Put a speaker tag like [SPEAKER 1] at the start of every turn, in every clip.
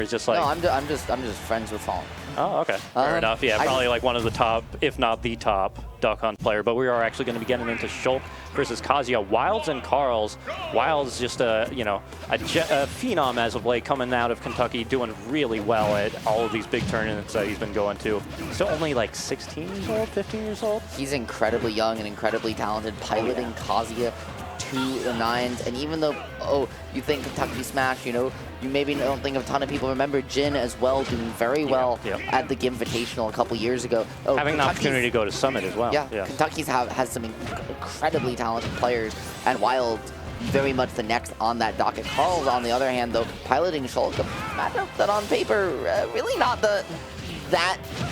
[SPEAKER 1] is just like...
[SPEAKER 2] No, I'm just friends with Fallen.
[SPEAKER 1] Oh, okay. Fair enough. Yeah, probably like one of the top, if not the top, Duck Hunt player. But we are actually going to be getting into Shulk versus Kazuya. Wildz and Carls. Wildz just a phenom as of late, coming out of Kentucky, doing really well at all of these big tournaments that he's been going to. Still only like 16 years old, 15 years old.
[SPEAKER 2] He's incredibly young and incredibly talented, piloting Kazuya to the nines. And even though, you think Kentucky Smash, you maybe don't think a ton of people remember Jin as well, doing very well at the Invitational a couple years ago.
[SPEAKER 1] Having an opportunity to go to Summit as well.
[SPEAKER 2] Yeah. Kentucky's has some incredibly talented players, and Wildz very much the next on that docket. Carls, on the other hand, though, piloting Shulk, a matchup that on paper really not that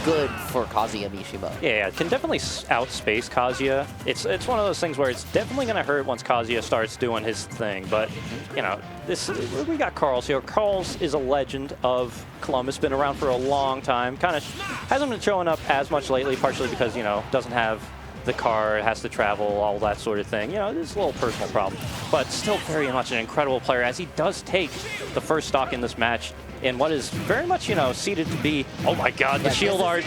[SPEAKER 2] good for Kazuya Mishima.
[SPEAKER 1] Yeah, can definitely outspace Kazuya. It's one of those things where it's definitely going to hurt once Kazuya starts doing his thing. But, we got Carls here. Carls is a legend of Columbus, been around for a long time. Kind of hasn't been showing up as much lately, partially because, doesn't have the car, has to travel, all that sort of thing. It's a little personal problem. But still very much an incredible player, as he does take the first stock in this match in what is very much, seeded to be, oh my god, the shield art.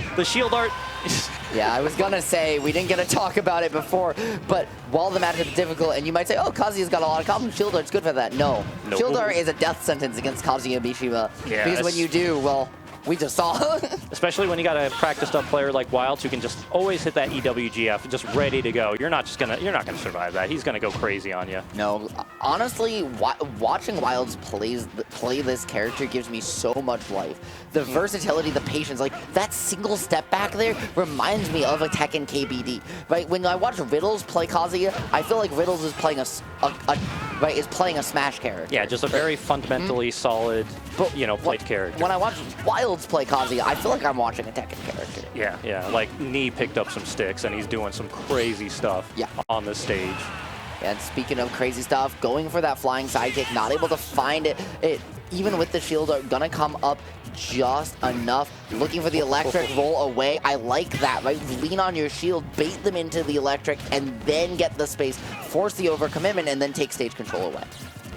[SPEAKER 2] Yeah, I was going to say, we didn't get to talk about it before, but while the matchup is difficult, and you might say, oh, Kazuya's got a lot of confidence, shield art's good for that. No. Shield art is a death sentence against Kazuya Mishima. Yeah, because when you do, well, we just saw.
[SPEAKER 1] Especially when you got a practiced up player like Wildz who can just always hit that EWGF, just ready to go. You're not gonna survive that. He's gonna go crazy on you.
[SPEAKER 2] No, honestly, watching Wildz play this character gives me so much life. The versatility, the patience, like that single step back there reminds me of a Tekken KBD. Right? When I watch Riddles play Kazuya, I feel like Riddles is playing is playing a Smash character.
[SPEAKER 1] Yeah, just a very fundamentally solid, played character.
[SPEAKER 2] When I watch Wildz play Kazuya, I feel like I'm watching a Tekken character.
[SPEAKER 1] Yeah, like Knee picked up some sticks and he's doing some crazy stuff on the stage.
[SPEAKER 2] And speaking of crazy stuff, going for that flying sidekick, not able to find it even with the shield art, gonna come up just enough, looking for the electric, roll away. I like that, right? Lean on your shield, bait them into the electric, and then get the space, force the overcommitment, and then take stage control away.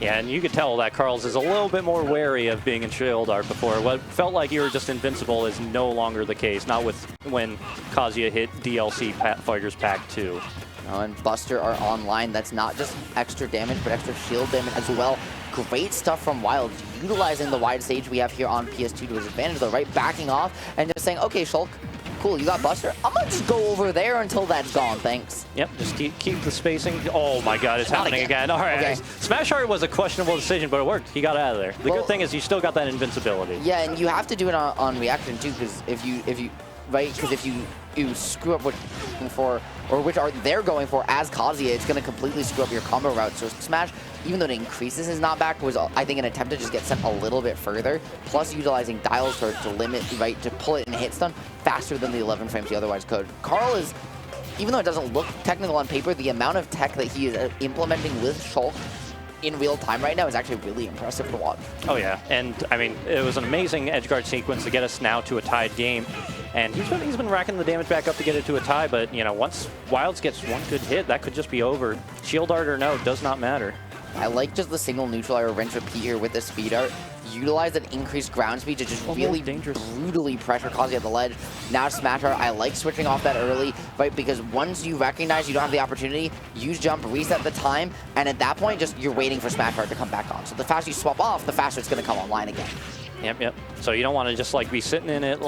[SPEAKER 1] Yeah, and you could tell that Carls is a little bit more wary of being in shield art before. What felt like you were just invincible is no longer the case, not with when Kazuya hit DLC Fighters Pack 2.
[SPEAKER 2] And Buster are online. That's not just extra damage, but extra shield damage as well. Great stuff from Wildz, utilizing the wide stage we have here on PS2 to his advantage, though, right? Backing off and just saying, okay, Shulk, cool, you got Buster. I'm going to just go over there until that's gone, thanks.
[SPEAKER 1] Yep, just keep the spacing. Oh my god, it's happening again. All right, okay. Smash art was a questionable decision, but it worked. He got out of there. The good thing is you still got that invincibility.
[SPEAKER 2] Yeah, and you have to do it on reaction, too, because if you screw up what you're going for, or which art they're going for as Kazuya, it's going to completely screw up your combo route. So Smash, even though it increases his knockback, was, I think, an attempt to just get sent a little bit further, plus utilizing dials to limit, to pull it and hit stun faster than the 11 frames he otherwise could. Carl is, even though it doesn't look technical on paper, the amount of tech that he is implementing with Shulk in real time right now is actually really impressive to watch.
[SPEAKER 1] Oh yeah, and I mean, it was an amazing edgeguard sequence to get us now to a tied game. And he's been racking the damage back up to get it to a tie, but once Wildz gets one good hit, that could just be over. Shield art or no, does not matter.
[SPEAKER 2] I like just the single neutral or rinse repeat here with the speed art. Utilize that increased ground speed to just really brutally pressure Kazuya at the ledge. Now Smash art, I like switching off that early, right? Because once you recognize you don't have the opportunity, use jump, reset the time, and at that point, just you're waiting for Smash art to come back on. So the faster you swap off, the faster it's going to come online again.
[SPEAKER 1] Yep. So you don't want to just be sitting in it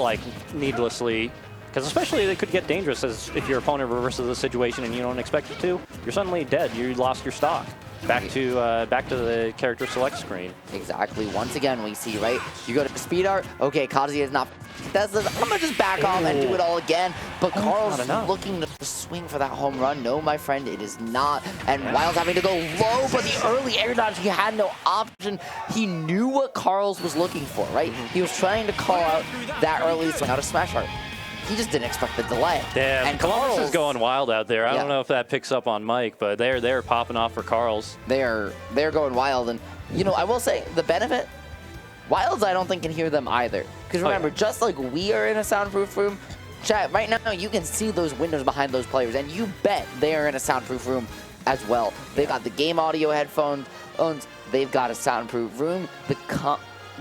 [SPEAKER 1] needlessly, because especially they could get dangerous as if your opponent reverses the situation and you don't expect it to. You're suddenly dead. You lost your stock. Back to the character select screen.
[SPEAKER 2] Exactly. Once again, we see, right? You go to speed art. Okay, Kazuya is not. I'm gonna just back off and do it all again. But Carl's looking to swing for that home run. No, my friend, it is not. And Wildz having to go low, but the early air dodge, he had no option. He knew what Carl's was looking for, right? He was trying to call out that early swing out of Smash Art. He just didn't expect the delay.
[SPEAKER 1] Damn, and Columbus is going wild out there. I don't know if that picks up on Mike, but they're popping off for Carls.
[SPEAKER 2] They're going wild, and I will say the benefit, Wildz I don't think can hear them either. Because remember, just like we are in a soundproof room, chat, right now you can see those windows behind those players, and you bet they are in a soundproof room as well. They've got the game audio headphones, they've got a soundproof room,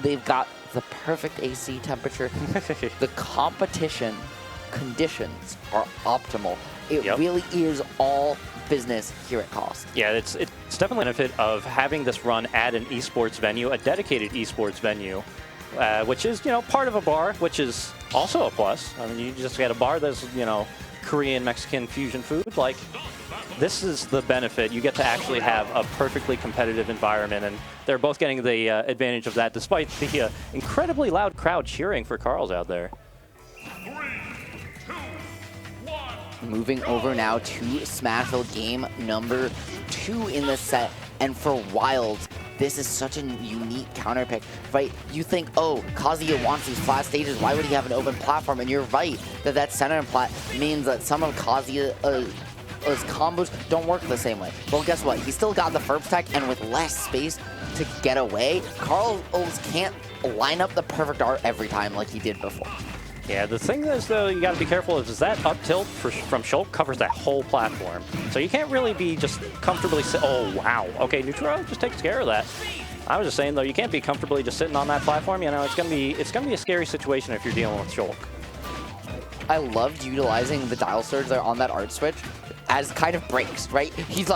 [SPEAKER 2] they've got the perfect AC temperature. The competition conditions are optimal. It really is all business here at Cost.
[SPEAKER 1] Yeah, it's definitely a benefit of having this run at an esports venue, a dedicated esports venue, which is, part of a bar, which is also a plus. I mean, you just get a bar that's, Korean, Mexican fusion food. Like, this is the benefit. You get to actually have a perfectly competitive environment, and they're both getting the advantage of that, despite the incredibly loud crowd cheering for Carls out there.
[SPEAKER 2] Moving over now to Smashville game number 2 in the set. And for Wildz, this is such a unique counter pick, right? You think, oh, Kazuya wants these flat stages. Why would he have an open platform? And you're right that center plat means that some of Kazuya's combos don't work the same way. Well, guess what? He still got the Ferb tech, and with less space to get away, Carls can't line up the perfect art every time like he did before.
[SPEAKER 1] Yeah, the thing is, though, you got to be careful is that up tilt from Shulk covers that whole platform. So you can't really be just comfortably oh, wow. Okay, Neutral just takes care of that. I was just saying, though, you can't be comfortably just sitting on that platform. It's gonna be a scary situation if you're dealing with Shulk.
[SPEAKER 2] I loved utilizing the dial surge there on that art switch as kind of breaks, right? He's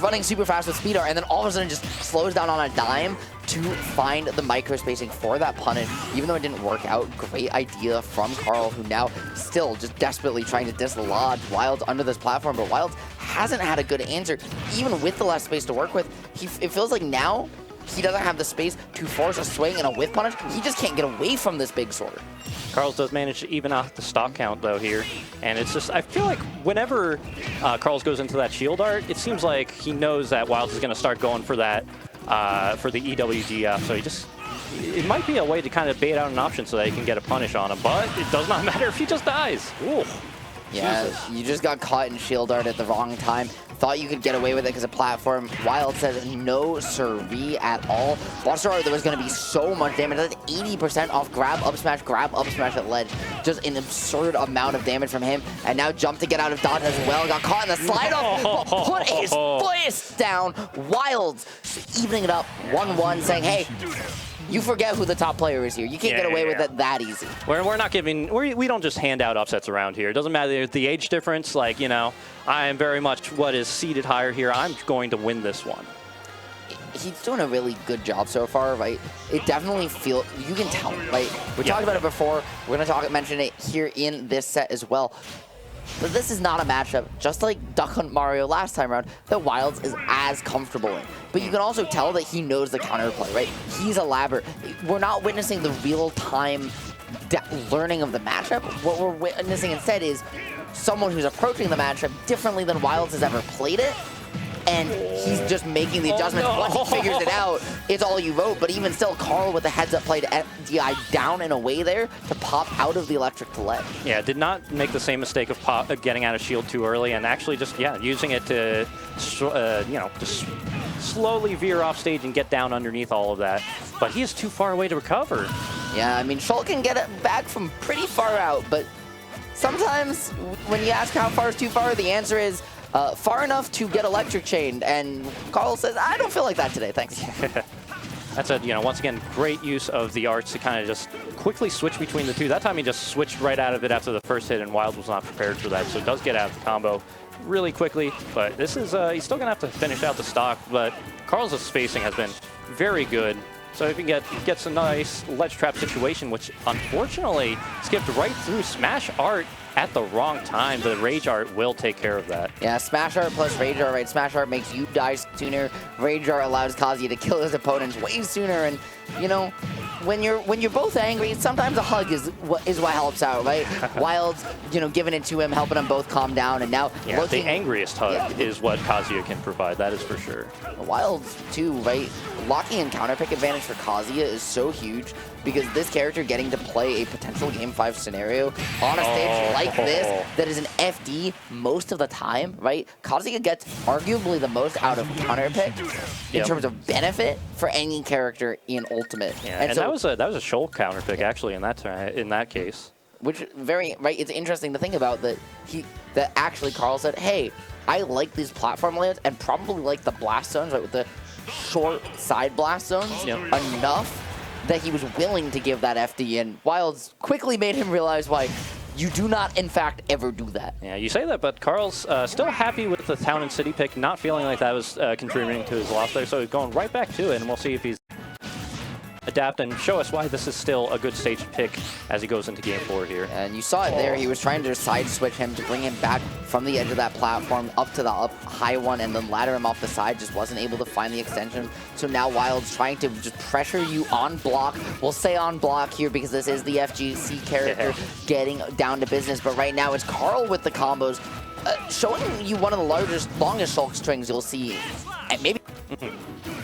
[SPEAKER 2] running super fast with speed art, and then all of a sudden just slows down on a dime to find the micro spacing for that punish. Even though it didn't work out, great idea from Carl, who now still just desperately trying to dislodge Wildz under this platform, but Wildz hasn't had a good answer. Even with the less space to work with, it feels like now he doesn't have the space to force a swing and a whiff punish. He just can't get away from this big sword.
[SPEAKER 1] Carls does manage to even out the stock count, though, here. And it's just, I feel like whenever Carls goes into that shield art, it seems like he knows that Wildz is going to start going for that, for the EWGF. So it might be a way to kind of bait out an option so that he can get a punish on him. But it does not matter if he just dies. Ooh.
[SPEAKER 2] Yeah,
[SPEAKER 1] Jesus.
[SPEAKER 2] You just got caught in shield art at the wrong time. Thought you could get away with it because of platform. Wildz says no siree at all. Watch there was going to be so much damage. That's 80% off grab, up smash at ledge. Just an absurd amount of damage from him. And now jump to get out of dodge as well. Got caught in the slide off. Put his fist down. Wildz evening it up 1-1, saying, hey, you forget who the top player is here. You can't get away with it that easy.
[SPEAKER 1] We're not giving, we don't just hand out upsets around here. It doesn't matter the age difference. Like, I am very much what is seated higher here. I'm going to win this one.
[SPEAKER 2] He's doing a really good job so far, right? It definitely feels, you can tell, right? We talked about it before. We're going to mention it here in this set as well. But this is not a matchup, just like Duck Hunt Mario last time around, that Wildz is as comfortable in. But you can also tell that he knows the counterplay, right? He's elaborate. We're not witnessing the real-time learning of the matchup. What we're witnessing instead is someone who's approaching the matchup differently than Wildz has ever played it. And he's just making the adjustments. Once he figures it out, it's all you vote. But even still, Carl with the heads-up play to DI down and away there to pop out of the electric to ledge.
[SPEAKER 1] Yeah, did not make the same mistake of getting out of shield too early, and actually just, using it to, just slowly veer off stage and get down underneath all of that. But he is too far away to recover. Yeah,
[SPEAKER 2] I mean, Shulk can get it back from pretty far out, but sometimes when you ask how far is too far, the answer is far enough to get electric chained, and Carl says, I don't feel like that today, thanks.
[SPEAKER 1] That's a, once again, great use of the arts to kind of just quickly switch between the two. That time he just switched right out of it after the first hit, and Wildz was not prepared for that, so it does get out of the combo really quickly. But this is, he's still going to have to finish out the stock, but Carls' spacing has been very good. So if he gets a nice ledge trap situation, which unfortunately skipped right through Smash Art at the wrong time, the Rage Art will take care of that.
[SPEAKER 2] Yeah, Smash Art plus Rage Art, right? Smash Art makes you die sooner. Rage Art allows Kazuya to kill his opponents way sooner. And, when you're both angry, sometimes a hug is what helps out, right? Wildz, giving it to him, helping them both calm down, and now
[SPEAKER 1] the angriest hug is what Kazuya can provide. That is for sure.
[SPEAKER 2] Wildz too, right? Locking in counter pick advantage for Kazuya is so huge because this character getting to play a potential Game 5 scenario on a stage like this that is an FD most of the time, right? Kazuya gets arguably the most out of counter pick in terms of benefit for any character in Ultimate.
[SPEAKER 1] Yeah, and so, that was a Shulk counter pick actually in that case.
[SPEAKER 2] Which it's interesting to think about that actually Carl said, hey, I like these platform layouts and probably like the blast zones, right, with the short side blast zones enough that he was willing to give that FD, and Wildz quickly made him realize why you do not, in fact, ever do that.
[SPEAKER 1] Yeah, you say that, but Carl's still happy with the Town and City pick, not feeling like that was contributing to his loss there, so he's going right back to it, and we'll see if he's adapt and show us why this is still a good stage pick as he goes into game 4 here.
[SPEAKER 2] And you saw it there. He was trying to side switch him to bring him back from the edge of that platform up to the high one and then ladder him off the side. Just wasn't able to find the extension. So now Wildz trying to just pressure you on block. We'll say on block here because this is the FGC character getting down to business. But right now it's Carl with the combos, showing you one of the longest Shulk strings you'll see. And maybe.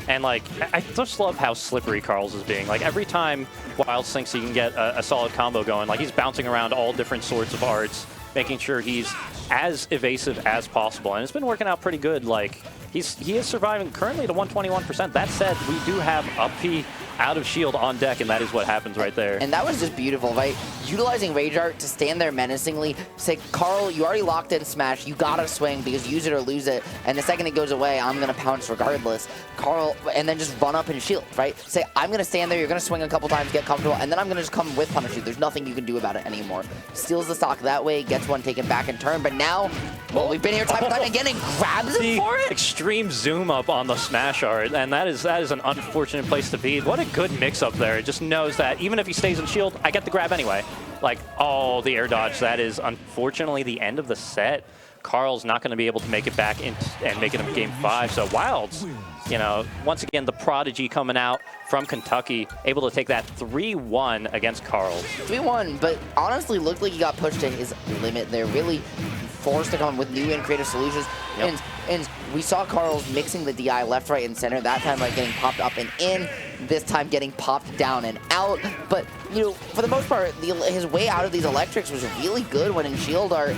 [SPEAKER 1] And like, I just love how slippery Carls is being. Like every time Wildz thinks he can get a solid combo going, like he's bouncing around all different sorts of arts, making sure he's as evasive as possible. And it's been working out pretty good. Like he is surviving currently to 121%. That said, we do have up P out of shield on deck, and that is what happens right there.
[SPEAKER 2] And that was just beautiful, right? Utilizing Rage Art to stand there menacingly, say, Carl, you already locked in Smash, you gotta swing because use it or lose it, and the second it goes away, I'm gonna pounce regardless. Carl, and then just run up and shield, right? Say, I'm gonna stand there, you're gonna swing a couple times, get comfortable, and then I'm gonna just come with punish you. There's nothing you can do about it anymore. Steals the stock that way, gets one taken back in turn, but now, well, we've been here time and time again and grabs it for it.
[SPEAKER 1] Extreme zoom up on the Smash Art, and that is an unfortunate place to be. What a good mix up there. It just knows that even if he stays in shield, I get the grab anyway. Like, oh, the air dodge. That is unfortunately the end of the set. Carl's not going to be able to make it back in and make it in game 5. So Wildz, you know, once again, the prodigy coming out from Kentucky, able to take that 3-1 against Carls.
[SPEAKER 2] 3-1, but honestly looked like he got pushed to his limit there. Really forced to come up with new and creative solutions. Yep. And we saw Carls mixing the DI left, right, and center. That time like getting popped up and in. This time getting popped down and out. But, you know, for the most part, his way out of these electrics was really good when in shield are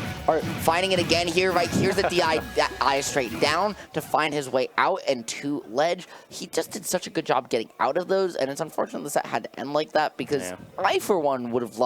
[SPEAKER 2] finding it again here, right? Here's the DI straight down to find his way out and to ledge. He just did such a good job getting out of those, and it's unfortunate the set had to end like that because I, for one, would have loved